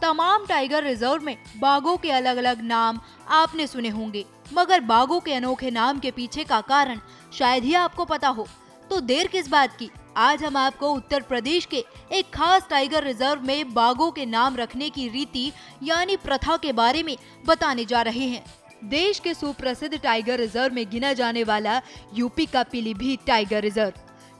तमाम tiger reserve में बाघों के अलग अलग नाम आपने सुने होंगे, मगर बाघों के अनोखे नाम के पीछे का कारण शायद ही आपको पता हो। तो देर किस बात की, आज हम आपको उत्तर प्रदेश के एक खास टाइगर रिजर्व में बाघों के नाम रखने की रीति यानी प्रथा के बारे में बताने जा रहे हैं। देश के सुप्रसिद्ध टाइगर रिजर्व में गिना जाने वाला यूपी का पीलीभीत टाइगर रिजर्व।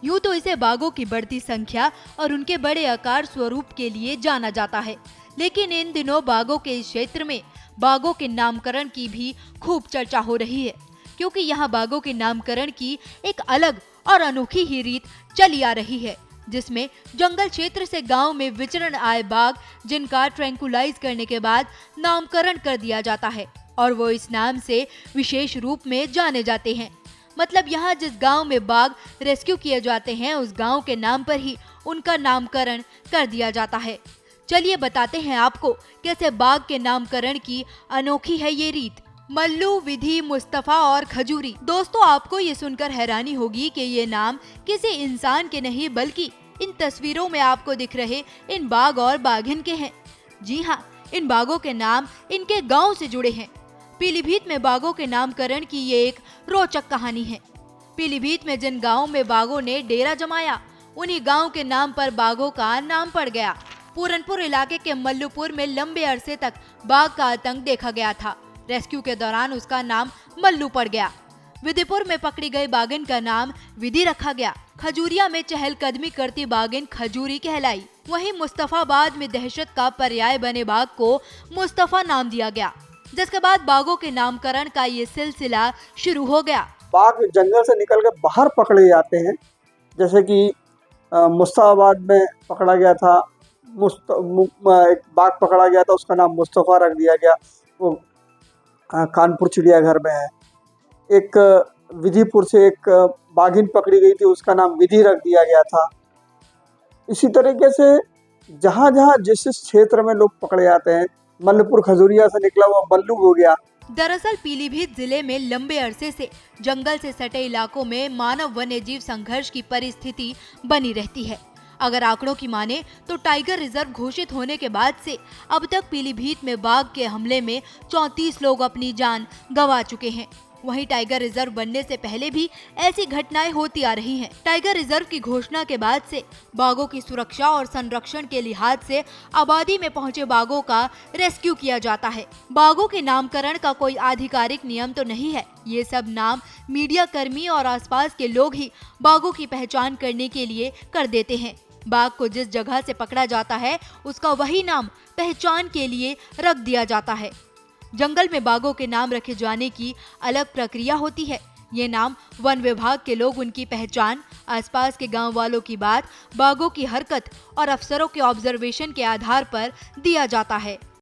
यूं तो इसे बाघों की बढ़ती संख्या और उनके बड़े आकार स्वरूप के लिए जाना जाता है, लेकिन इन दिनों बाघों के इस क्षेत्र में बाघों के नामकरण की भी खूब चर्चा हो रही है, क्योंकि यहाँ बाघों के नामकरण की एक अलग और अनोखी ही रीत चली आ रही है, जिसमें जंगल क्षेत्र से गांव में विचरण आए बाघ जिनका ट्रैंकुलाइज करने के बाद नामकरण कर दिया जाता है और वो इस नाम से विशेष रूप में जाने जाते हैं। मतलब यहाँ जिस गांव में बाघ रेस्क्यू किए जाते हैं उस गांव के नाम पर ही उनका नामकरण कर दिया जाता है। चलिए बताते हैं आपको कैसे बाघ के नामकरण की अनोखी है ये रीत। मल्लू, विधि, मुस्तफा और खजूरी। दोस्तों, आपको ये सुनकर हैरानी होगी कि ये नाम किसी इंसान के नहीं बल्कि इन तस्वीरों में आपको दिख रहे इन बाघ और बाघिन के हैं। जी हाँ, इन बाघों के नाम इनके गांव से जुड़े हैं। पीलीभीत में बाघों के नामकरण की ये एक रोचक कहानी है। पीलीभीत में जिन गाँव में बाघों ने डेरा जमाया उन्हीं गाँव के नाम पर बाघों का नाम पड़ गया। पूरनपुर इलाके के मल्लूपुर में लंबे अरसे तक बाघ का आतंक देखा गया था। रेस्क्यू के दौरान उसका नाम मल्लू पड़ गया। विधिपुर में पकड़ी गई बाघिन का नाम विधि रखा गया। खजूरिया में चहलकदमी करती बाघिन खजूरी कहलाई। वहीं मुस्तफाबाद में दहशत का पर्याय बने बाघ को मुस्तफा नाम दिया गया, जिसके बाद बाघों के नामकरण का ये सिलसिला शुरू हो गया। बाघ जंगल से निकल कर बाहर पकड़े जाते हैं, जैसे कि मुस्तफाबाद में पकड़ा गया था, एक बाघ पकड़ा गया था, उसका नाम मुस्तफा रख दिया गया, वो कानपुर चिड़ियाघर में है। एक विधिपुर से एक बाघिन पकड़ी गई थी, उसका नाम विधि रख दिया गया था। इसी तरीके से जहाँ जहाँ जिस क्षेत्र में लोग पकड़े जाते हैं, मल्लूपुर खजूरिया से निकला हुआ मल्लू हो गया। दरअसल पीलीभीत जिले में लंबे अरसे से जंगल से सटे इलाकों में मानव वन्य जीव संघर्ष की परिस्थिति बनी रहती है। अगर आंकड़ों की माने तो टाइगर रिजर्व घोषित होने के बाद से अब तक पीलीभीत में बाघ के हमले में 34 लोग अपनी जान गंवा चुके हैं। वहीं टाइगर रिजर्व बनने से पहले भी ऐसी घटनाएं होती आ रही हैं। टाइगर रिजर्व की घोषणा के बाद से बाघों की सुरक्षा और संरक्षण के लिहाज से आबादी में पहुंचे बाघों का रेस्क्यू किया जाता है। बाघों के नामकरण का कोई आधिकारिक नियम तो नहीं है। ये सब नाम मीडिया कर्मी और आसपास के लोग ही बाघों की पहचान करने के लिए कर देते हैं। बाघ को जिस जगह से पकड़ा जाता है उसका वही नाम पहचान के लिए रख दिया जाता है। जंगल में बाघों के नाम रखे जाने की अलग प्रक्रिया होती है। ये नाम वन विभाग के लोग, उनकी पहचान, आसपास के गांव वालों की बात, बाघों की हरकत और अफसरों के ऑब्जर्वेशन के आधार पर दिया जाता है।